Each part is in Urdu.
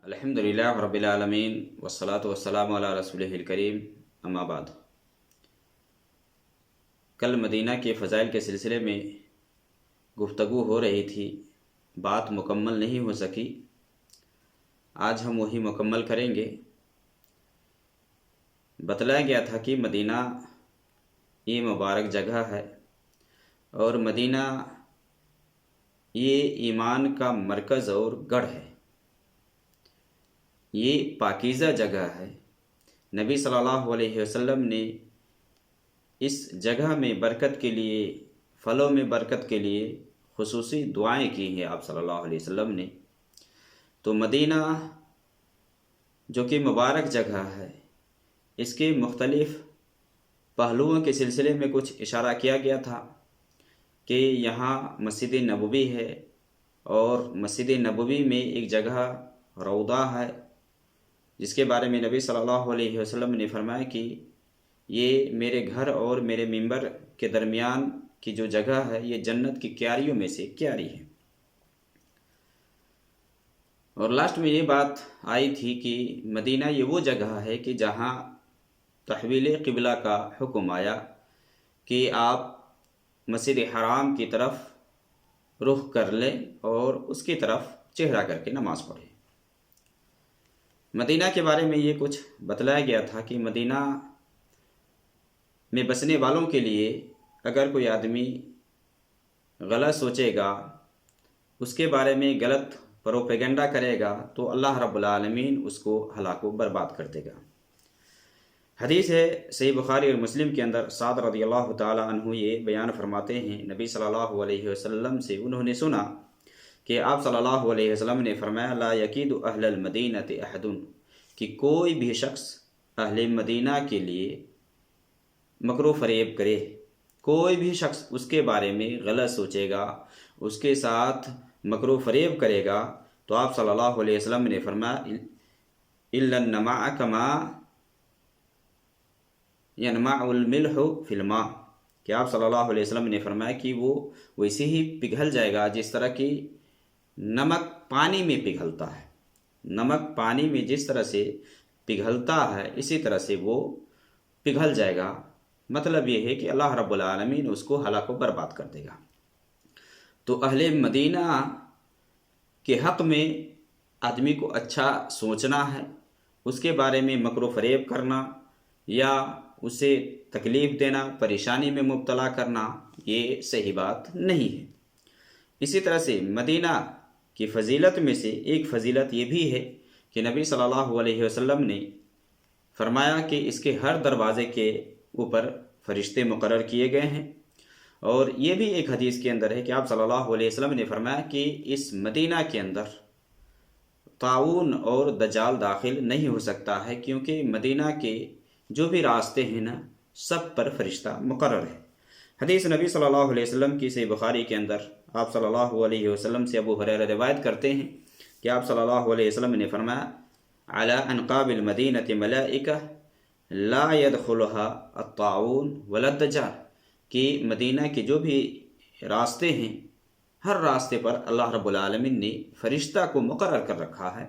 الحمدللہ رب العالمین والصلاة والسلام علی رسولہ الکریم، اما بعد۔ کل مدینہ کے فضائل کے سلسلے میں گفتگو ہو رہی تھی، بات مکمل نہیں ہو سکی، آج ہم وہی مکمل کریں گے۔ بتلایا گیا تھا کہ مدینہ یہ مبارک جگہ ہے اور مدینہ یہ ایمان کا مرکز اور گڑھ ہے، یہ پاکیزہ جگہ ہے۔ نبی صلی اللہ علیہ وسلم نے اس جگہ میں برکت کے لیے، پھلوں میں برکت کے لیے خصوصی دعائیں کی ہیں آپ صلی اللہ علیہ وسلم نے۔ تو مدینہ جو کہ مبارک جگہ ہے، اس کے مختلف پہلوؤں کے سلسلے میں کچھ اشارہ کیا گیا تھا کہ یہاں مسجد نبوی ہے اور مسجد نبوی میں ایک جگہ روضہ ہے، جس کے بارے میں نبی صلی اللہ علیہ وسلم نے فرمایا کہ یہ میرے گھر اور میرے منبر کے درمیان کی جو جگہ ہے یہ جنت کی کیاریوں میں سے کیاری ہے۔ اور لاسٹ میں یہ بات آئی تھی کہ مدینہ یہ وہ جگہ ہے کہ جہاں تحویل قبلہ کا حکم آیا کہ آپ مسجد حرام کی طرف رخ کر لیں اور اس کی طرف چہرہ کر کے نماز پڑھیں۔ مدینہ کے بارے میں یہ کچھ بتلایا گیا تھا کہ مدینہ میں بسنے والوں کے لیے اگر کوئی آدمی غلط سوچے گا، اس کے بارے میں غلط پروپیگنڈا کرے گا تو اللہ رب العالمین اس کو ہلاک و برباد کر دے گا۔ حدیث ہے صحیح بخاری اور مسلم کے اندر، سعد رضی اللہ تعالی عنہ یہ بیان فرماتے ہیں، نبی صلی اللہ علیہ وسلم سے انہوں نے سنا کہ آپ صلی اللہ علیہ وسلم نے فرمایا لا یکید اہل المدینۃ احد، کہ کوئی بھی شخص اہل مدینہ کے لیے مکر و فریب کرے، کوئی بھی شخص اس کے بارے میں غلط سوچے گا، اس کے ساتھ مکر و فریب کرے گا، تو آپ صلی اللہ علیہ وسلم نے فرمایا الا النماء کما ینمع الملح فی الماء، کہ آپ صلی اللہ علیہ وسلم نے فرمایا کہ وہ ویسے ہی پگھل جائے گا جس طرح کہ نمک پانی میں پگھلتا ہے۔ نمک پانی میں جس طرح سے پگھلتا ہے اسی طرح سے وہ پگھل جائے گا۔ مطلب یہ ہے کہ اللہ رب العالمین اس کو ہلاک و برباد کر دے گا۔ تو اہل مدینہ کے حق میں آدمی کو اچھا سوچنا ہے، اس کے بارے میں مکر و فریب کرنا یا اسے تکلیف دینا، پریشانی میں مبتلا کرنا، یہ صحیح بات نہیں ہے۔ اسی طرح سے مدینہ کی فضیلت میں سے ایک فضیلت یہ بھی ہے کہ نبی صلی اللہ علیہ وسلم نے فرمایا کہ اس کے ہر دروازے کے اوپر فرشتے مقرر کیے گئے ہیں، اور یہ بھی ایک حدیث کے اندر ہے کہ آپ صلی اللہ علیہ وسلم نے فرمایا کہ اس مدینہ کے اندر طاعون اور دجال داخل نہیں ہو سکتا ہے، کیونکہ مدینہ کے جو بھی راستے ہیں نا سب پر فرشتہ مقرر ہے۔ حدیث نبی صلی اللہ علیہ وسلم کی صحیح بخاری کے اندر آپ صلی اللہ علیہ وسلم سے ابو ہریرہ روایت کرتے ہیں کہ آپ صلی اللہ علیہ وسلم نے فرمایا علی انقاب المدینۃ ملائکہ لا يدخلها الطاعون ولا الدجال، کہ مدینہ کے جو بھی راستے ہیں ہر راستے پر اللہ رب العالمین نے فرشتہ کو مقرر کر رکھا ہے،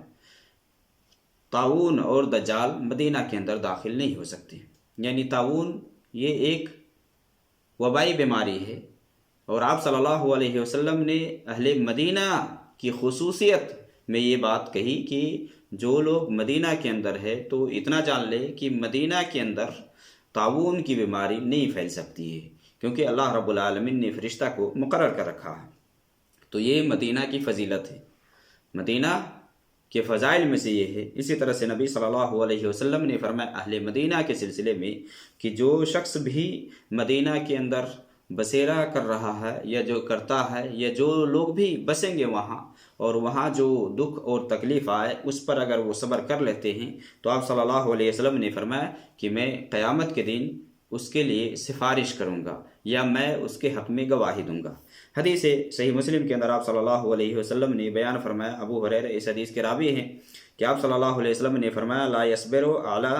طاعون اور دجال مدینہ کے اندر داخل نہیں ہو سکتے۔ یعنی طاعون یہ ایک وبائی بیماری ہے، اور آپ صلی اللہ علیہ وسلم نے اہل مدینہ کی خصوصیت میں یہ بات کہی کہ جو لوگ مدینہ کے اندر ہے تو اتنا جان لے کہ مدینہ کے اندر طاعون کی بیماری نہیں پھیل سکتی ہے، کیونکہ اللہ رب العالمین نے فرشتہ کو مقرر کر رکھا ہے۔ تو یہ مدینہ کی فضیلت ہے، مدینہ کے فضائل میں سے یہ ہے۔ اسی طرح سے نبی صلی اللہ علیہ وسلم نے فرمایا اہل مدینہ کے سلسلے میں کہ جو شخص بھی مدینہ کے اندر بسیرا کر رہا ہے یا جو کرتا ہے یا جو لوگ بھی بسیں گے وہاں، اور وہاں جو دکھ اور تکلیف آئے اس پر اگر وہ صبر کر لیتے ہیں تو آپ صلی اللہ علیہ وسلم نے فرمایا کہ میں قیامت کے دن اس کے لیے سفارش کروں گا یا میں اس کے حق میں گواہی دوں گا۔ حدیث صحیح مسلم کے اندر آپ صلی اللہ علیہ وسلم نے بیان فرمایا، ابو ہریرہ اس حدیث کے راوی ہیں، کہ آپ صلی اللہ علیہ وسلم نے فرمایا لا يصبر علی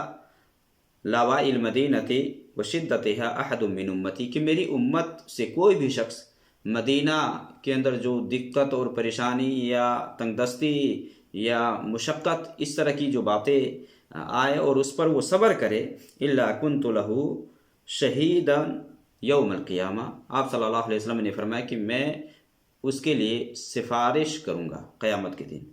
لاواء المدینۃ وشدتها احد من امتی، کہ میری امت سے کوئی بھی شخص مدینہ کے اندر جو دقت اور پریشانی یا تنگ دستی یا مشقت اس طرح کی جو باتیں آئے اور اس پر وہ صبر کرے، الا کنت لہو شہیدا یوم القیامہ، آپ صلی اللہ علیہ وسلم نے فرمایا کہ میں اس کے لیے سفارش کروں گا قیامت کے دن،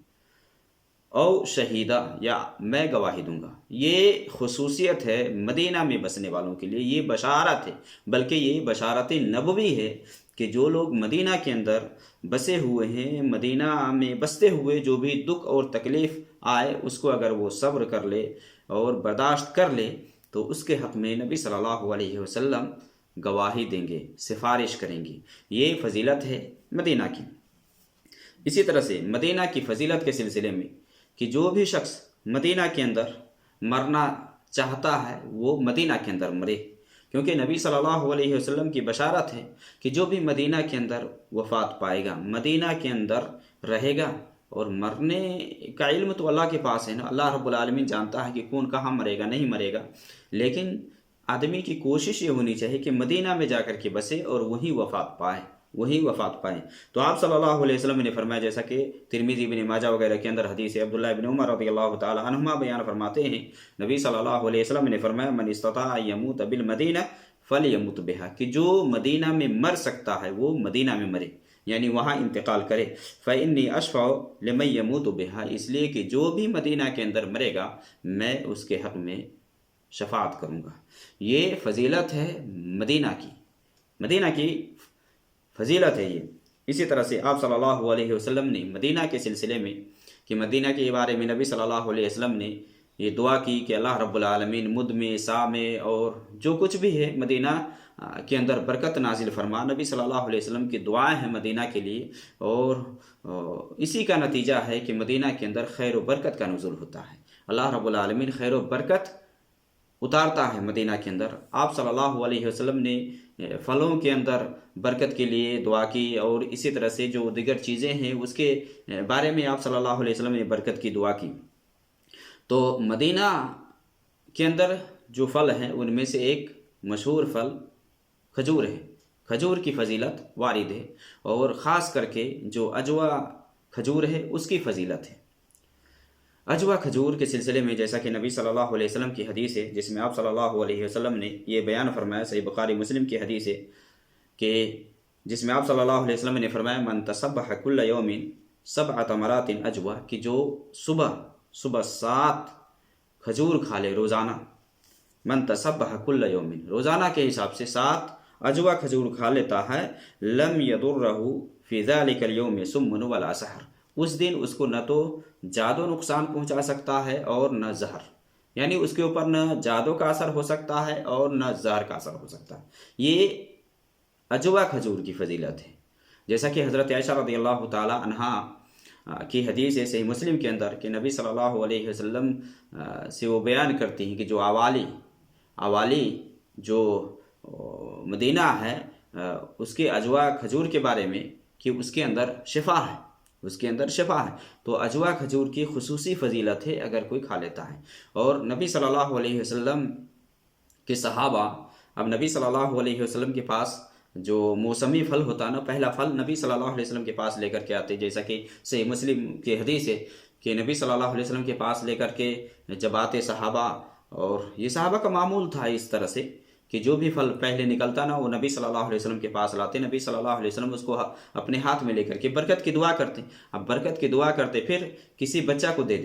او شہیدہ، یا میں گواہی دوں گا۔ یہ خصوصیت ہے مدینہ میں بسنے والوں کے لیے، یہ بشارت ہے، بلکہ یہ بشارت نبوی ہے کہ جو لوگ مدینہ کے اندر بسے ہوئے ہیں، مدینہ میں بستے ہوئے جو بھی دکھ اور تکلیف آئے اس کو اگر وہ صبر کر لے اور برداشت کر لے تو اس کے حق میں نبی صلی اللہ علیہ وسلم گواہی دیں گے، سفارش کریں گے۔ یہ فضیلت ہے مدینہ کی۔ اسی طرح سے مدینہ کی فضیلت کے سلسلے میں کہ جو بھی شخص مدینہ کے اندر مرنا چاہتا ہے وہ مدینہ کے اندر مرے، کیونکہ نبی صلی اللہ علیہ وسلم کی بشارت ہے کہ جو بھی مدینہ کے اندر وفات پائے گا، مدینہ کے اندر رہے گا، اور مرنے کا علم تو اللہ کے پاس ہے نا، اللہ رب العالمین جانتا ہے کہ کون کہاں مرے گا، نہیں مرے گا، لیکن آدمی کی کوشش یہ ہونی چاہیے کہ مدینہ میں جا کر کے بسے اور وہیں وفات پائیں۔ تو آپ صلی اللہ علیہ وسلم نے فرمایا، جیسا کہ ترمذی، ابن ماجہ وغیرہ کے اندر حدیث ہے، عبداللہ بن عمر رضی اللہ تعالی عنہما بیان فرماتے ہیں، نبی صلی اللہ علیہ وسلم نے فرمایا، من استطاع ان یموت بالمدینہ فلیمت بہا، کہ جو مدینہ میں مر سکتا ہے وہ مدینہ میں مرے، یعنی وہاں انتقال کرے۔ فإنی اشفع لمن یموت بہا، اس لیے کہ جو بھی مدینہ کے اندر مرے گا میں اس کے حق میں شفاعت کروں گا۔ یہ فضیلت ہے مدینہ کی فضیلت ہے یہ۔ اسی طرح سے آپ صلی اللہ علیہ وسلم نے مدینہ کے سلسلے میں کہ مدینہ کے بارے میں نبی صلی اللہ علیہ وسلم نے یہ دعا کی کہ اللہ رب العالمین مد میں، سا میں اور جو کچھ بھی ہے مدینہ کے اندر برکت نازل فرما۔ نبی صلی اللہ علیہ وسلم کی دعائیں ہیں مدینہ کے لیے، اور اسی کا نتیجہ ہے کہ مدینہ کے اندر خیر و برکت کا نزول ہوتا ہے۔ اللہ رب العالمین خیر و برکت اتارتا ہے مدینہ کے اندر۔ آپ صلی اللہ علیہ وسلم نے پھلوں کے اندر برکت کے لیے دعا کی، اور اسی طرح سے جو دیگر چیزیں ہیں اس کے بارے میں آپ صلی اللہ علیہ وسلم نے برکت کی دعا کی۔ تو مدینہ کے اندر جو پھل ہیں ان میں سے ایک مشہور پھل کھجور ہے، کھجور کی فضیلت وارد ہے، اور خاص کر کے جو اجوا کھجور ہے اس کی فضیلت ہے۔ اجوا کھجور کے سلسلے میں جیسا کہ نبی صلی اللہ علیہ وسلم کی حدیث ہے، جس میں آپ صلی اللہ علیہ وسلم نے یہ بیان فرمایا، صحیح بخاری مسلم کی حدیث ہے، کہ جس میں آپ صلی اللہ علیہ وسلم نے فرمایا، من تصبح کل یوم 7 تمرات اجوا، کہ جو صبح 7 کھجور کھا لے روزانہ، من تصبح کل یوم، روزانہ کے حساب سے 7 اجوا کھجور کھا لیتا ہے، لم یضرہ فی ذلک اليوم سم ولا سحر، اس دن اس کو نہ تو جادو نقصان پہنچا سکتا ہے اور نہ زہر، یعنی اس کے اوپر نہ جادو کا اثر ہو سکتا ہے اور نہ زہر کا اثر ہو سکتا ہے۔ یہ اجوا کھجور کی فضیلت ہے، جیسا کہ حضرت عائشہ رضی اللہ تعالی عنہا کی حدیث ہے صحیح مسلم کے اندر کہ نبی صلی اللہ علیہ وسلم سے وہ بیان کرتی ہیں کہ جو اوالی جو مدینہ ہے اس کے اجوا کھجور کے بارے میں کہ اس کے اندر شفا ہے، تو اجوا کھجور کی خصوصی فضیلت ہے اگر کوئی کھا لیتا ہے۔ اور نبی صلی اللہ علیہ وسلم کے صحابہ، اب نبی صلی اللہ علیہ وسلم کے پاس جو موسمی پھل ہوتا نا، پہلا پھل نبی صلی اللہ علیہ وسلم کے پاس لے کر کے آتے، جیسا کہ صحیح مسلم کی حدیث ہے کہ نبی صلی اللہ علیہ وسلم کے پاس لے کر کے جب آتے صحابہ، اور یہ صحابہ کا معمول تھا اس طرح سے کہ جو بھی پھل پہلے نکلتا نا وہ نبی صلی اللہ علیہ وسلم کے پاس لاتے، نبی صلی اللہ علیہ وسلم اس کو اپنے ہاتھ میں لے کر کے برکت کی دعا کرتے، اب برکت کی دعا کرتے پھر کسی بچہ کو دے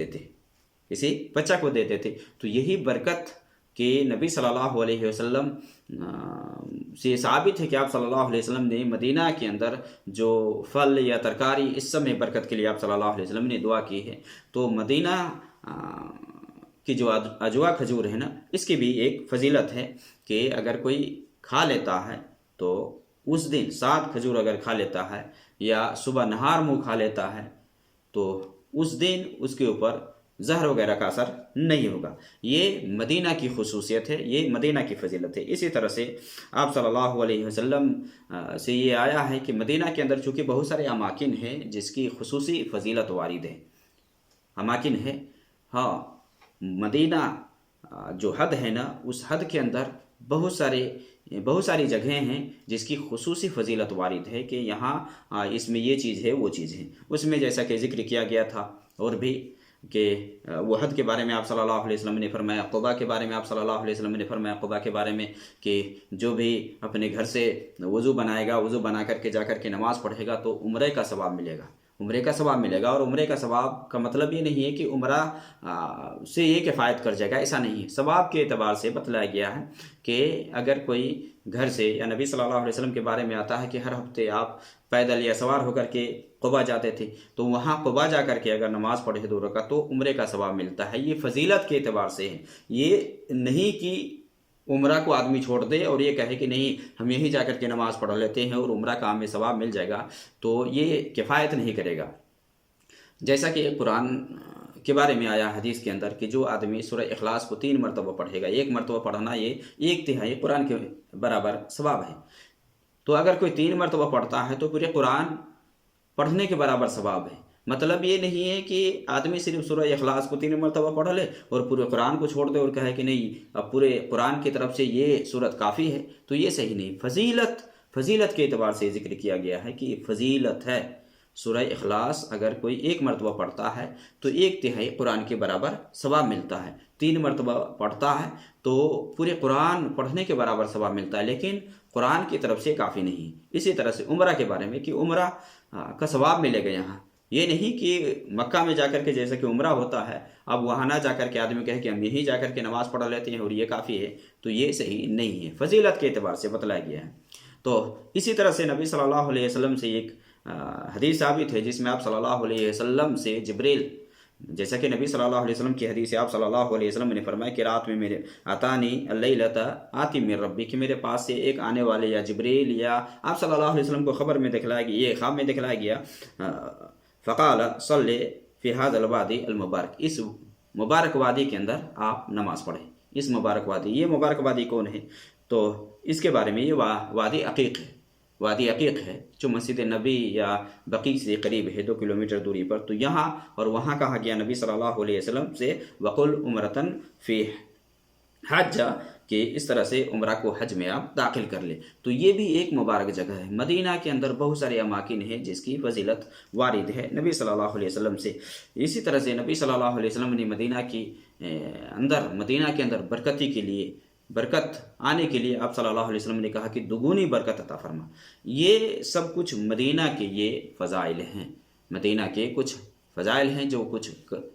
دیتے، تو یہی برکت کہ نبی صلی اللہ علیہ وسلم سے ثابت ہے کہ آپ صلی اللہ علیہ وسلم نے مدینہ کے اندر جو پھل یا ترکاری اس سب میں برکت کے لیے آپ صلی اللہ علیہ وسلم نے دعا کی ہے۔ تو مدینہ کی جو اجوا کھجور ہے نا، اس کی بھی ایک فضیلت ہے کہ اگر کوئی کھا لیتا ہے تو اس دن 7 کھجور اگر کھا لیتا ہے یا صبح نہار منہ کھا لیتا ہے تو اس دن اس کے اوپر زہر وغیرہ کا اثر نہیں ہوگا۔ یہ مدینہ کی خصوصیت ہے، یہ مدینہ کی فضیلت ہے۔ اسی طرح سے آپ صلی اللہ علیہ وسلم سے یہ آیا ہے کہ مدینہ کے اندر چونکہ بہت سارے اماکن ہیں جس کی خصوصی فضیلت وارد ہے، اماکن ہے، ہاں، مدینہ جو حد ہے نا، اس حد کے اندر بہت ساری جگہیں ہیں جس کی خصوصی فضیلت وارد ہے کہ یہاں اس میں یہ چیز ہے وہ چیز ہے. اس میں جیسا کہ ذکر کیا گیا تھا اور بھی کہ وحد کے بارے میں آپ صلی اللہ علیہ وسلم نے فرمایا، قباء کے بارے میں آپ صلی اللہ علیہ وسلم نے فرمایا، قباء کے بارے میں کہ جو بھی اپنے گھر سے وضو بنائے گا، وضو بنا کر کے جا کر کے نماز پڑھے گا تو عمرے کا ثواب ملے گا، عمرے کا ثواب ملے گا. اور عمرے کا ثواب کا مطلب یہ نہیں ہے کہ عمرہ سے یہ کفایت کر جائے گا، ایسا نہیں ہے. ثواب کے اعتبار سے بتلایا گیا ہے کہ اگر کوئی گھر سے، یا نبی صلی اللہ علیہ وسلم کے بارے میں آتا ہے کہ ہر ہفتے آپ پیدل یا سوار ہو کر کے قباء جاتے تھے، تو وہاں قباء جا کر کے اگر نماز پڑھے 2 رکعت تو عمرے کا ثواب ملتا ہے. یہ فضیلت کے اعتبار سے ہے، یہ نہیں کہ عمرہ کو آدمی چھوڑ دے اور یہ کہے کہ نہیں ہم یہیں جا کر کے نماز پڑھ لیتے ہیں اور عمرہ کا ہمیں ثواب مل جائے گا، تو یہ کفایت نہیں کرے گا. جیسا کہ قرآن کے بارے میں آیا حدیث کے اندر کہ جو آدمی سورہ اخلاص کو 3 مرتبہ پڑھے گا، 1 مرتبہ پڑھنا یہ 1/3 قرآن کے برابر ثواب ہے. تو اگر کوئی 3 مرتبہ پڑھتا ہے تو پورے قرآن پڑھنے کے برابر ثواب ہے. مطلب یہ نہیں ہے کہ آدمی صرف سورہ اخلاص کو 3 مرتبہ پڑھ لے اور پورے قرآن کو چھوڑ دے اور کہے کہ نہیں اب پورے قرآن کی طرف سے یہ سورت کافی ہے، تو یہ صحیح نہیں. فضیلت کے اعتبار سے ذکر کیا گیا ہے کہ یہ فضیلت ہے. سورہ اخلاص اگر کوئی 1 مرتبہ پڑھتا ہے تو 1/3 قرآن کے برابر ثواب ملتا ہے. 3 مرتبہ پڑھتا ہے تو پورے قرآن پڑھنے کے برابر ثواب ملتا ہے، لیکن قرآن کی طرف سے کافی نہیں. اسی طرح سے عمرہ کے بارے میں کہ عمرہ کا ثواب ملے گا یہاں، یہ نہیں کہ مکہ میں جا کر کے جیسا کہ عمرہ ہوتا ہے اب وہاں نہ جا کر کے آدمی کہے کہ ہم یہیں جا کر کے نماز پڑھ لیتے ہیں اور یہ کافی ہے، تو یہ صحیح نہیں ہے. فضیلت کے اعتبار سے بتلایا گیا ہے. تو اسی طرح سے نبی صلی اللہ علیہ وسلم سے ایک حدیث ثابت ہے جس میں آپ صلی اللہ علیہ وسلم سے جبریل، جیسا کہ نبی صلی اللہ علیہ وسلم کی حدیث ہے، آپ صلی اللہ علیہ وسلم نے فرمایا کہ رات میں میرے آتانی اللیلۃ آتی من ربی، کہ میرے پاس سے ایک آنے والے یا جبریل یا آپ صلی اللہ علیہ وسلم کو خبر میں دکھلایا گیا، یہ خواب میں دکھلایا گیا، فقال صلی فی ھذا الوادی المبارک، اس مبارک وادی کے اندر آپ نماز پڑھیں. اس مبارک وادی، یہ مبارک وادی کون ہے؟ تو اس کے بارے میں یہ وادی عقیق ہے. وادی عقیق ہے جو مسجد نبی یا بقیع سے قریب ہے 2 کلومیٹر دوری پر. تو یہاں اور وہاں کہا گیا نبی صلی اللہ علیہ وسلم سے وقل عمرتن فی حج، کہ اس طرح سے عمرہ کو حج میں آپ داخل کر لیں. تو یہ بھی ایک مبارک جگہ ہے. مدینہ کے اندر بہت سارے اماکن ہیں جس کی فضیلت وارد ہے نبی صلی اللہ علیہ وسلم سے. اسی طرح سے نبی صلی اللہ علیہ وسلم نے مدینہ کے اندر برکتی کے لیے، برکت آنے کے لیے آپ صلی اللہ علیہ وسلم نے کہا کہ دگنی برکت عطا فرما. یہ سب کچھ مدینہ کے یہ فضائل ہیں، مدینہ کے کچھ فضائل ہیں جو کچھ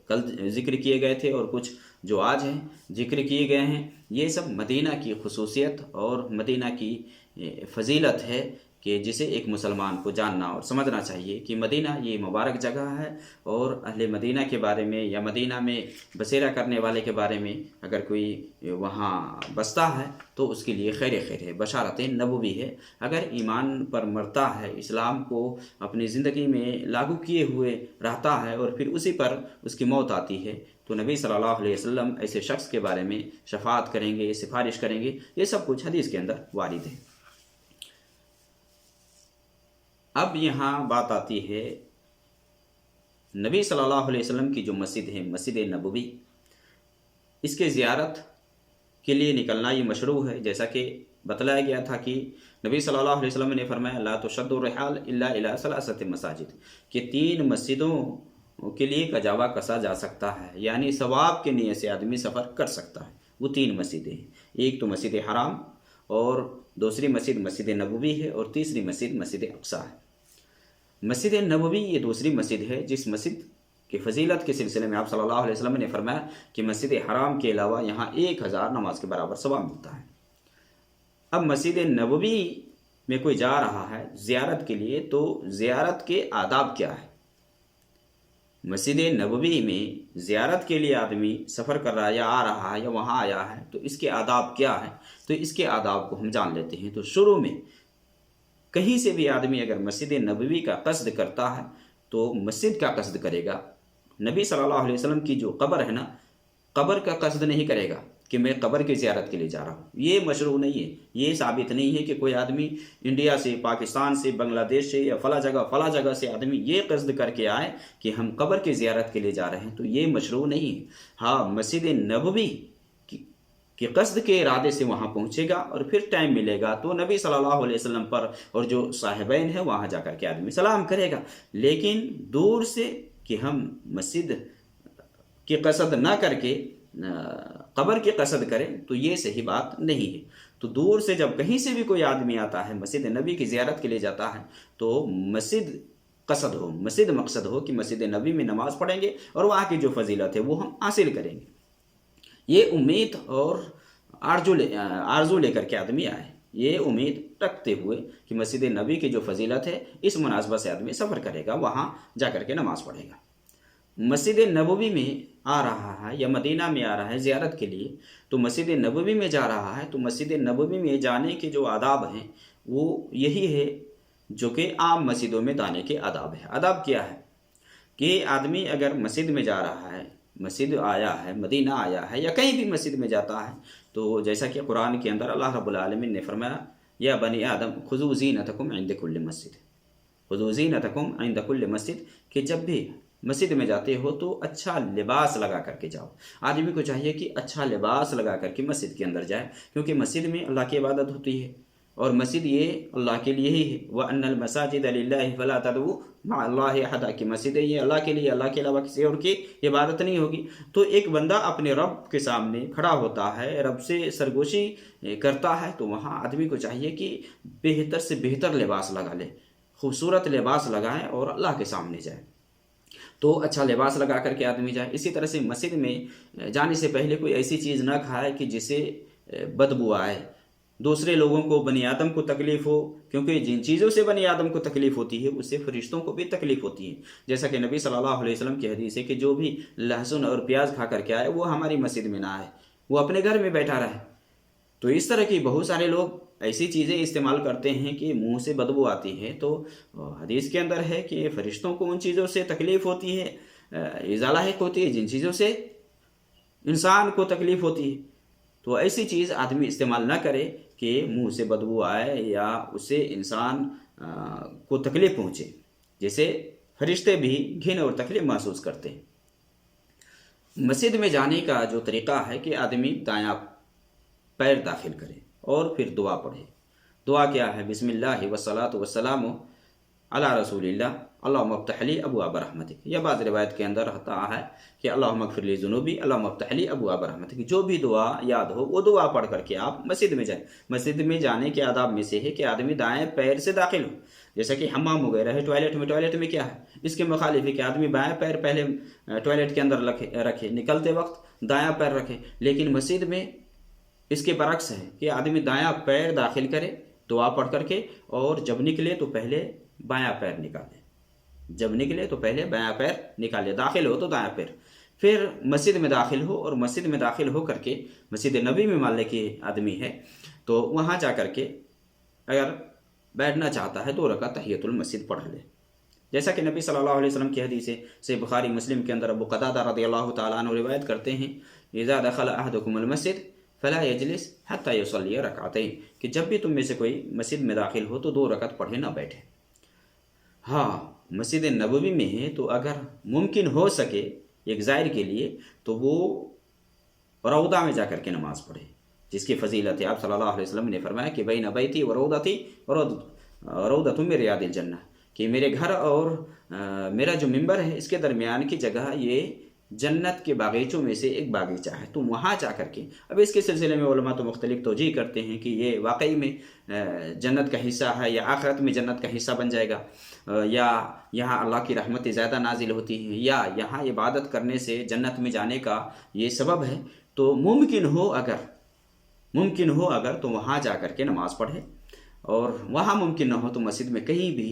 کل ذکر کیے گئے تھے اور کچھ جو آج ہیں ذکر کیے گئے ہیں. یہ سب مدینہ کی خصوصیت اور مدینہ کی فضیلت ہے کہ جسے ایک مسلمان کو جاننا اور سمجھنا چاہیے کہ مدینہ یہ مبارک جگہ ہے، اور اہل مدینہ کے بارے میں یا مدینہ میں بسیرا کرنے والے کے بارے میں اگر کوئی وہاں بستا ہے تو اس کے لیے خیر ہے، بشارت نبوی ہے. اگر ایمان پر مرتا ہے، اسلام کو اپنی زندگی میں لاگو کیے ہوئے رہتا ہے اور پھر اسی پر اس کی موت آتی ہے، تو نبی صلی اللہ علیہ وسلم ایسے شخص کے بارے میں شفاعت کریں گے، سفارش کریں گے. یہ سب کچھ حدیث کے اندر وارد ہے. اب یہاں بات آتی ہے نبی صلی اللہ علیہ وسلم کی جو مسجد ہے، مسجد نبوی، اس کے زیارت کے لیے نکلنا یہ مشروع ہے. جیسا کہ بتلایا گیا تھا کہ نبی صلی اللہ علیہ وسلم نے فرمایا لا تشد الرحال الا الى 3 مساجد، کہ 3 مسجدوں کے لیے کجاوا کسا جا سکتا ہے، یعنی ثواب کے نیت سے آدمی سفر کر سکتا ہے. وہ 3 مسجدیں ہیں، ایک تو مسجد حرام، اور دوسری مسجد مسجد نبوی ہے، اور تیسری مسجد مسجد اقصیٰ ہے. مسجد نبوی یہ دوسری مسجد ہے جس مسجد کی فضیلت کے سلسلے میں آپ صلی اللہ علیہ وسلم نے فرمایا کہ مسجد حرام کے علاوہ یہاں 1000 نماز کے برابر ثواب ملتا ہے. اب مسجد نبوی میں کوئی جا رہا ہے زیارت کے لیے تو زیارت کے آداب کیا ہے؟ مسجد نبوی میں زیارت کے لیے آدمی سفر کر رہا ہے یا آ رہا ہے یا وہاں آیا ہے تو اس کے آداب کیا ہیں؟ تو اس کے آداب کو ہم جان لیتے ہیں. تو شروع میں کہیں سے بھی آدمی اگر مسجد نبوی کا قصد کرتا ہے تو مسجد کا قصد کرے گا. نبی صلی اللہ علیہ وسلم کی جو قبر ہے نا، قبر کا قصد نہیں کرے گا کہ میں قبر کی زیارت کے لیے جا رہا ہوں. یہ مشروع نہیں ہے، یہ ثابت نہیں ہے کہ کوئی آدمی انڈیا سے، پاکستان سے، بنگلہ دیش سے یا فلاں جگہ سے آدمی یہ قصد کر کے آئے کہ ہم قبر کی زیارت کے لیے جا رہے ہیں، تو یہ مشروع نہیں ہے. ہاں، مسجد نبوی کہ قصد کے ارادے سے وہاں پہنچے گا اور پھر ٹائم ملے گا تو نبی صلی اللہ علیہ وسلم پر اور جو صاحبین ہیں وہاں جا کر کے آدمی سلام کرے گا. لیکن دور سے کہ ہم مسجد کی قصد نہ کر کے قبر کی قصد کریں تو یہ صحیح بات نہیں ہے. تو دور سے جب کہیں سے بھی کوئی آدمی آتا ہے مسجد نبی کی زیارت کے لیے جاتا ہے تو مسجد قصد ہو، مسجد مقصد ہو کہ مسجد نبی میں نماز پڑھیں گے اور وہاں کی جو فضیلت ہے وہ ہم حاصل کریں گے. یہ امید اور آرزو لے کر کے آدمی آئے، یہ امید رکھتے ہوئے کہ مسجد نبی کی جو فضیلت ہے اس مناسبت سے آدمی سفر کرے گا، وہاں جا کر کے نماز پڑھے گا. مسجد نبوی میں آ رہا ہے یا مدینہ میں آ رہا ہے زیارت کے لیے تو مسجد نبوی میں جا رہا ہے، تو مسجد نبوی میں جانے کے جو آداب ہیں وہ یہی ہے جو کہ عام مسجدوں میں جانے کے آداب ہے. آداب کیا ہے کہ آدمی اگر مسجد میں جا رہا ہے، مسجد آیا ہے، مدینہ آیا ہے یا کہیں بھی مسجد میں جاتا ہے تو جیسا کہ قرآن کے اندر اللہ رب العالمین نے فرمایا یا بنی آدم خذوا زینتکم عند کل مسجد، خذوا زینتکم عند کل مسجد، کہ جب بھی مسجد میں جاتے ہو تو اچھا لباس لگا کر کے جاؤ. آدمی کو چاہیے کہ اچھا لباس لگا کر کے مسجد کے اندر جائے، کیونکہ مسجد میں اللہ کی عبادت ہوتی ہے اور مسجد یہ اللہ کے لیے ہی ہے. وَأَنَّ الْمَسَاجِدَ لِلَّهِ فَلَا تَدْعُوا مَعَ اللَّهِ أَحَدًا، کہ مسجد یہ اللہ کے لیے، اللہ کے علاوہ کسی اور کی عبادت نہیں ہوگی. تو ایک بندہ اپنے رب کے سامنے کھڑا ہوتا ہے، رب سے سرگوشی کرتا ہے، تو وہاں آدمی کو چاہیے کہ بہتر سے بہتر لباس لگا لے، خوبصورت لباس لگائے اور اللہ کے سامنے جائے. تو اچھا لباس لگا کر کے آدمی جائے. اسی طرح سے مسجد میں جانے سے پہلے کوئی ایسی چیز نہ کھائے کہ جسے بدبو آئے، دوسرے لوگوں کو، بنی آدم کو تکلیف ہو، کیونکہ جن چیزوں سے بنی آدم کو تکلیف ہوتی ہے اس سے فرشتوں کو بھی تکلیف ہوتی ہے. جیسا کہ نبی صلی اللہ علیہ وسلم کی حدیث ہے کہ جو بھی لہسن اور پیاز کھا کر کے آئے وہ ہماری مسجد میں نہ آئے، وہ اپنے گھر میں بیٹھا رہے. تو اس طرح کی بہت سارے لوگ ایسی چیزیں استعمال کرتے ہیں کہ منہ سے بدبو آتی ہے. تو حدیث کے اندر ہے کہ فرشتوں کو ان چیزوں سے تکلیف ہوتی ہے، ایذا لاحق ہوتی ہے جن چیزوں سے انسان کو تکلیف ہوتی ہے. تو ایسی چیز آدمی استعمال نہ کرے کہ منہ سے بدبو آئے یا اسے انسان کو تکلیف پہنچے، جیسے فرشتے بھی گھن اور تکلیف محسوس کرتے ہیں. مسجد میں جانے کا جو طریقہ ہے کہ آدمی دایاں پیر داخل کرے اور پھر دعا پڑھے. دعا کیا ہے؟ بسم اللہ والصلاۃ والسلام علی رسول اللہ اللہم افتح لی ابواب رحمتک. یا بعض روایت کے اندر ہوتا ہے کہ اللہم اغفر لی ذنوبی اللہم افتح لی ابواب رحمتک. جو بھی دعا یاد ہو وہ دعا پڑھ کر کے آپ مسجد میں جائیں. مسجد میں جانے کے آداب میں سے ہے کہ آدمی دائیں پیر سے داخل ہو، جیسا کہ حمام وغیرہ ہے، ٹوائلٹ میں کیا ہے اس کے مخالف ہے کہ آدمی بائیں پیر پہلے ٹوائلٹ کے اندر رکھے، نکلتے وقت دایاں پیر رکھے. لیکن مسجد میں اس کے برعکس ہے کہ آدمی دایاں پیر داخل کرے دعا پڑھ کر کے، اور جب نکلے تو پہلے بایاں پیر نکالے، جب نکلے تو پہلے بایاں پیر نکالے، داخل ہو تو دایاں پیر. پھر مسجد میں داخل ہو، اور مسجد میں داخل ہو کر کے مسجد نبی میں مان لے کہ آدمی ہے تو وہاں جا کر کے اگر بیٹھنا چاہتا ہے 2 رکعت تحیۃ المسجد پڑھ لے. جیسا کہ نبی صلی اللہ علیہ وسلم کی حدیث سے بخاری مسلم کے اندر ابو قتادہ رضی اللہ تعالیٰ عنہ روایت کرتے ہیں اذا دخل احدکم المسجد فلا یجلس حتی یصلی رکعتین، کہ جب بھی تم میں سے کوئی مسجد میں داخل ہو تو 2 رکعت پڑھے نہ بیٹھے. ہاں مسجد نبوی میں ہے تو اگر ممکن ہو سکے ایک زائر کے لیے تو وہ روضہ میں جا کر کے نماز پڑھے، جس کی فضیلت ہے. آپ صلی اللہ علیہ وسلم نے فرمایا کہ بین بیتی و روضتی روضۃ من ریاض الجنہ، کہ میرے گھر اور میرا جو ممبر ہے اس کے درمیان کی جگہ یہ جنت کے باغیچوں میں سے ایک باغیچہ ہے. تو وہاں جا کر کے، اب اس کے سلسلے میں علماء تو مختلف توجیہ کرتے ہیں کہ یہ واقعی میں جنت کا حصہ ہے یا آخرت میں جنت کا حصہ بن جائے گا، یا یہاں اللہ کی رحمتیں زیادہ نازل ہوتی ہیں، یا یہاں عبادت کرنے سے جنت میں جانے کا یہ سبب ہے. تو ممکن ہو اگر تو وہاں جا کر کے نماز پڑھے، اور وہاں ممکن نہ ہو تو مسجد میں کہیں بھی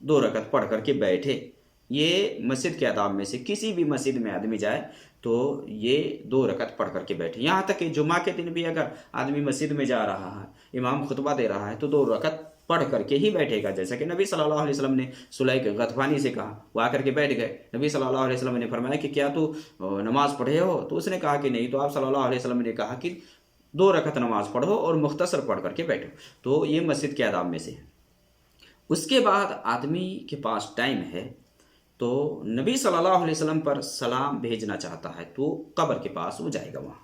2 رکعت پڑھ کر کے بیٹھے. یہ مسجد کے آداب میں سے کسی بھی مسجد میں آدمی جائے تو یہ 2 رکعت پڑھ کر کے بیٹھے. یہاں تک کہ جمعہ کے دن بھی اگر آدمی مسجد میں جا رہا ہے، امام خطبہ دے رہا ہے تو 2 رکعت پڑھ کر کے ہی بیٹھے گا. جیسا کہ نبی صلی اللہ علیہ وسلم نے سلیق غطفانی سے کہا، وہ آ کر کے بیٹھ گئے. نبی صلی اللہ علیہ وسلم نے فرمایا کہ کیا تو نماز پڑھے ہو؟ تو اس نے کہا کہ نہیں. تو آپ صلی اللہ علیہ وسلم نے کہا کہ 2 رکعت نماز پڑھو اور مختصر پڑھ کر کے بیٹھو. تو یہ مسجد کے آداب میں سے ہے. اس کے بعد آدمی کے پاس ٹائم ہے تو نبی صلی اللہ علیہ وسلم پر سلام بھیجنا چاہتا ہے تو قبر کے پاس وہ جائے گا. وہاں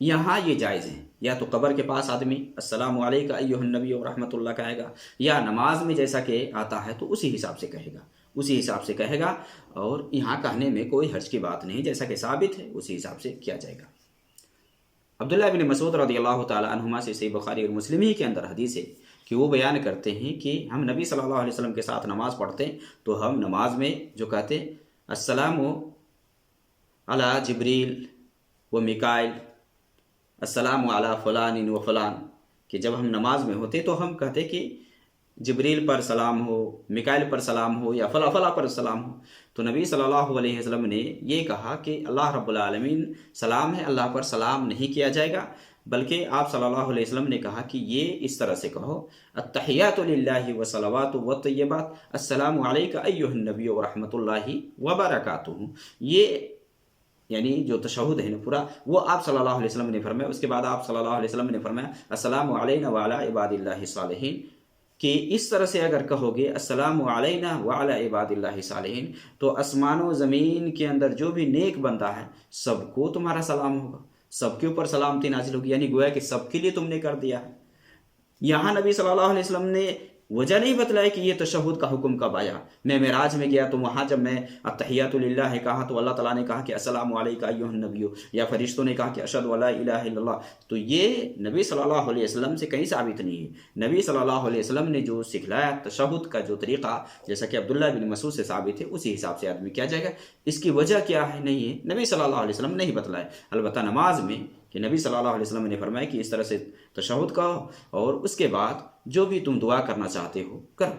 یہاں یہ جائز ہے، یا تو قبر کے پاس آدمی السلام علیکم ایھا النبی و رحمۃ اللہ کہے گا، یا نماز میں جیسا کہ آتا ہے تو اسی حساب سے کہے گا، اور یہاں کہنے میں کوئی حرج کی بات نہیں، جیسا کہ ثابت ہے اسی حساب سے کیا جائے گا۔ عبداللہ بن مسعود رضی اللہ تعالی عنہما سے صحیح بخاری اور مسلم ہی کے اندر حدیث ہے کہ وہ بیان کرتے ہیں کہ ہم نبی صلی اللہ علیہ وسلم کے ساتھ نماز پڑھتے ہیں تو ہم نماز میں جو کہتے ہیں السلام علی جبریل و میکائل، السلام علی فلان و فلان، کہ جب ہم نماز میں ہوتے تو ہم کہتے کہ جبریل پر سلام ہو، میکائل پر سلام ہو، یا فلاں فلاں پر سلام ہو۔ تو نبی صلی اللہ علیہ وسلم نے یہ کہا کہ اللہ رب العالمین سلام ہے، اللہ پر سلام نہیں کیا جائے گا، بلکہ آپ صلی اللہ علیہ وسلم نے کہا کہ یہ اس طرح سے کہو التحیات للہ والصلوات والطیبات السلام علیک ایھا النبی ورحمۃ اللہ وبرکاتہ۔ یہ یعنی جو تشہد ہے نا پورا، وہ آپ صلی اللہ علیہ وسلم نے فرمایا۔ اس کے بعد آپ صلی اللہ علیہ وسلم نے فرمایا السلام علینا وعلی عباد اللہ الصالحین، کہ اس طرح سے اگر کہو گے السلام علینا وعلی عباد اللہ الصالحین تو آسمان و زمین کے اندر جو بھی نیک بندہ ہے سب کو تمہارا سلام ہوگا، سب کے اوپر سلامتی نازل ہوگی، یعنی گویا کہ سب کے لیے تم نے کر دیا ہے۔ یہاں نبی صلی اللہ علیہ وسلم نے وجہ نہیں بتلایا کہ یہ تشہد کا حکم کب آیا۔ میں معراج میں گیا تو وہاں جب میں التحیات للہ کہا تو اللہ تعالیٰ نے کہا کہ السلام علیک ایھا النبی، یا فرشتوں نے کہا کہ اشہد ان لا الہ الا اللہ، تو یہ نبی صلی اللہ علیہ وسلم سے کہیں ثابت نہیں ہے۔ نبی صلی اللہ علیہ وسلم نے جو سکھلایا تشہد کا جو طریقہ، جیسا کہ عبداللہ بن مسعود سے ثابت ہے، اسی حساب سے آدمی کیا جائے گا۔ اس کی وجہ کیا ہے نہیں ہے، نبی صلی اللہ علیہ وسلم نہیں بتلایا، البتہ نماز میں کہ نبی صلی اللہ علیہ وسلم نے فرمایا کہ اس طرح سے تشہد کہو، اور اس کے بعد جو بھی تم دعا کرنا چاہتے ہو کرو۔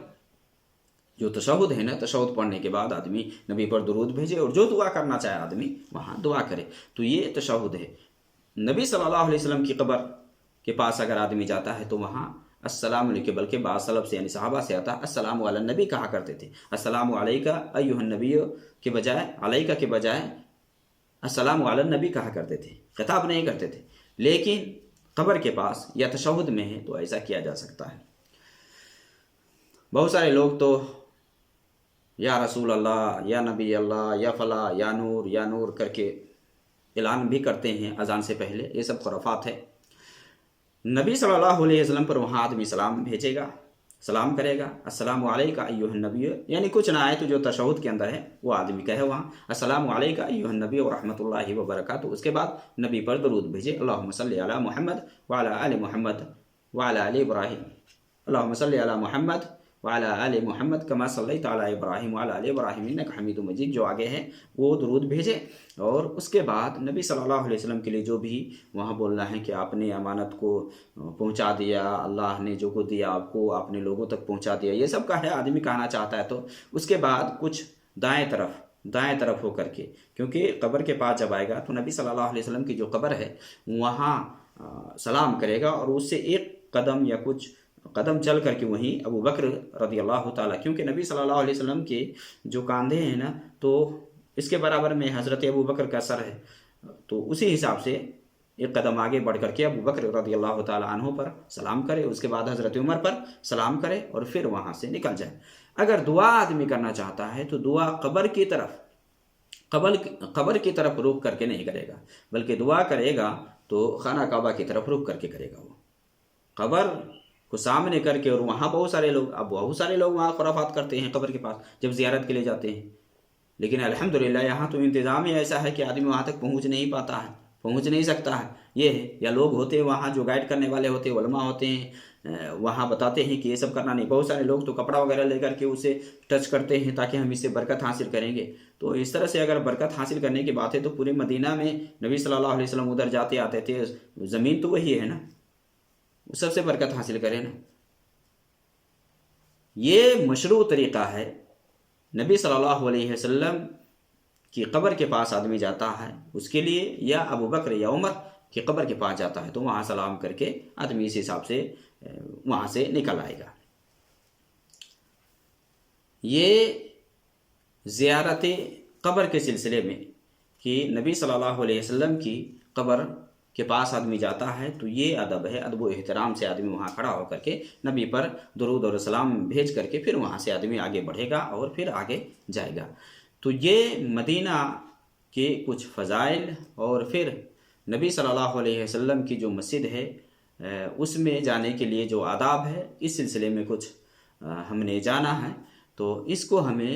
جو تشہد ہے نا، تشہد پڑھنے کے بعد آدمی نبی پر درود بھیجے اور جو دعا کرنا چاہے آدمی وہاں دعا کرے، تو یہ تشہد ہے۔ نبی صلی اللہ علیہ وسلم کی قبر کے پاس اگر آدمی جاتا ہے تو وہاں السلام علیکم، بلکہ بعض سلف سے یعنی صحابہ سے آتا السلام علی النبی کہا کرتے تھے، السلام علیکہ ایھا النبی کے بجائے، علیکہ کے بجائے السلام علی النبی کہا کرتے تھے، خطاب نہیں کرتے تھے۔ لیکن قبر کے پاس یا تشہد میں ہے تو ایسا کیا جا سکتا ہے۔ بہت سارے لوگ تو یا رسول اللہ، یا نبی اللہ، یا فلاں، یا نور کر کے اعلان بھی کرتے ہیں اذان سے پہلے، یہ سب خرافات ہے۔ نبی صلی اللہ علیہ وسلم پر وہاں آدمی سلام بھیجے گا، سلام کرے گا السلام علیکم ایھا النبی، یعنی کچھ نہ آئے تو جو تشہد کے اندر ہے وہ آدمی کہے وہاں السلام علیکم ایھا النبی ورحمۃ اللہ وبرکاتہ، اس کے بعد نبی پر درود بھیجے اللہم صلی علی محمد وعلی آل محمد وعلی آل ابراہیم، اللہم صلی علی محمد وعلی آل محمد کما صلیت علی ابراہیم وعلی آل ابراہیم انک حمید مجید، جو آگے ہے وہ درود بھیجے، اور اس کے بعد نبی صلی اللہ علیہ وسلم کے لیے جو بھی وہاں بولنا ہے کہ آپ نے امانت کو پہنچا دیا، اللہ نے جو کو دیا آپ کو آپ نے لوگوں تک پہنچا دیا، یہ سب کا ہے آدمی کہنا چاہتا ہے۔ تو اس کے بعد کچھ دائیں طرف ہو کر کے، کیونکہ قبر کے پاس جب آئے گا تو نبی صلی اللہ علیہ وسلم کی جو قبر ہے وہاں سلام کرے گا، اور اس سے ایک قدم یا کچھ قدم چل کر کے وہیں ابو بکر رضی اللہ تعالیٰ، کیونکہ نبی صلی اللہ علیہ وسلم کے جو کاندھے ہیں نا تو اس کے برابر میں حضرت ابو بکر کا سر ہے، تو اسی حساب سے ایک قدم آگے بڑھ کر کے ابو بکر رضی اللہ تعالیٰ عنہ پر سلام کرے، اس کے بعد حضرت عمر پر سلام کرے اور پھر وہاں سے نکل جائے۔ اگر دعا آدمی کرنا چاہتا ہے تو دعا قبر کی طرف رخ کر کے نہیں کرے گا، بلکہ دعا کرے گا تو خانہ کعبہ کی طرف رخ کر کے کرے گا۔ وہ قبر کو سامنے کر کے، اور وہاں بہت سارے لوگ وہاں خرافات کرتے ہیں قبر کے پاس جب زیارت کے لیے جاتے ہیں، لیکن الحمدللہ یہاں تو انتظام ہی ایسا ہے کہ آدمی وہاں تک پہنچ نہیں پاتا ہے، پہنچ نہیں سکتا ہے، یہ ہے۔ یا لوگ ہوتے ہیں وہاں جو گائیڈ کرنے والے ہوتے ہیں، علماء ہوتے ہیں، وہاں بتاتے ہیں کہ یہ سب کرنا نہیں۔ بہت سارے لوگ تو کپڑا وغیرہ لے کر کے اسے ٹچ کرتے ہیں تاکہ ہم اس سے برکت حاصل کریں گے۔ تو اس طرح سے اگر برکت حاصل کرنے کی بات ہے تو پورے مدینہ میں نبی صلی اللہ علیہ وسلم ادھر جاتے آتے تھے، زمین تو وہی ہے نا، سب سے برکت حاصل کرے نا۔ یہ مشروع طریقہ ہے۔ نبی صلی اللہ علیہ وسلم کی قبر کے پاس آدمی جاتا ہے اس کے لیے، یا ابو بکر یا عمر کی قبر کے پاس جاتا ہے تو وہاں سلام کر کے آدمی اس حساب سے وہاں سے نکل آئے گا۔ یہ زیارت قبر کے سلسلے میں کہ نبی صلی اللہ علیہ وسلم کی قبر کے پاس آدمی جاتا ہے تو یہ ادب ہے، ادب و احترام سے آدمی وہاں کھڑا ہو کر کے نبی پر درود اور سلام بھیج کر کے پھر وہاں سے آدمی آگے بڑھے گا اور پھر آگے جائے گا۔ تو یہ مدینہ کے کچھ فضائل اور پھر نبی صلی اللہ علیہ وسلم کی جو مسجد ہے اس میں جانے کے لیے جو آداب ہے، اس سلسلے میں کچھ ہم نے جانا ہے، تو اس کو ہمیں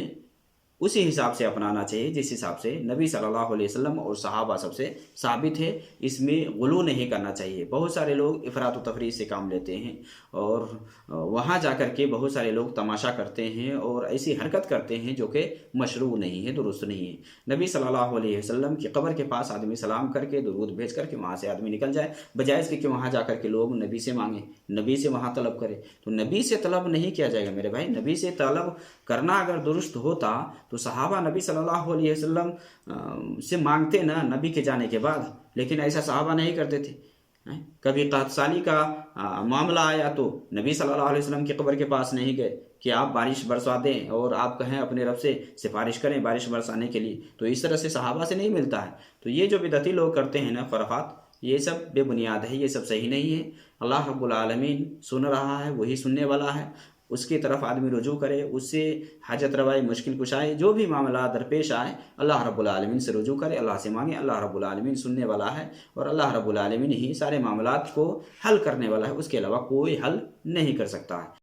اسی حساب سے اپنانا چاہیے جس حساب سے نبی صلی اللہ علیہ وسلم اور صحابہ سب سے ثابت ہے۔ اس میں غلو نہیں کرنا چاہیے۔ بہت سارے لوگ افراط و تفریط سے کام لیتے ہیں اور وہاں جا کر کے بہت سارے لوگ تماشا کرتے ہیں اور ایسی حرکت کرتے ہیں جو کہ مشروع نہیں ہے، درست نہیں ہے۔ نبی صلی اللہ علیہ وسلم کی قبر کے پاس آدمی سلام کر کے درود بھیج کر کے وہاں سے آدمی نکل جائے، بجائے اس کے کہ وہاں جا کر کے لوگ نبی سے مانگیں، نبی سے وہاں طلب کرے۔ تو نبی سے طلب نہیں کیا جائے گا میرے بھائی۔ نبی سے طلب کرنا اگر درست ہوتا تو صحابہ نبی صلی اللہ علیہ وسلم سے مانگتے نا نبی کے جانے کے بعد، لیکن ایسا صحابہ نہیں کرتے تھے۔ کبھی قحط سالی کا معاملہ آیا تو نبی صلی اللہ علیہ وسلم کی قبر کے پاس نہیں گئے کہ آپ بارش برسا دیں اور آپ کہیں اپنے رب سے سفارش کریں بارش برسانے کے لیے، تو اس طرح سے صحابہ سے نہیں ملتا ہے۔ تو یہ جو بدعتی لوگ کرتے ہیں نا خرافات، یہ سب بے بنیاد ہے، یہ سب صحیح نہیں ہے۔ اللہ رب العالمین سن رہا ہے، وہی سننے والا ہے، اس کی طرف آدمی رجوع کرے، اس سے حاجت روائی، مشکل کشائی، جو بھی معاملہ درپیش آئے اللہ رب العالمین سے رجوع کرے، اللہ سے مانگے۔ اللہ رب العالمین سننے والا ہے اور اللہ رب العالمین ہی سارے معاملات کو حل کرنے والا ہے، اس کے علاوہ کوئی حل نہیں کر سکتا ہے۔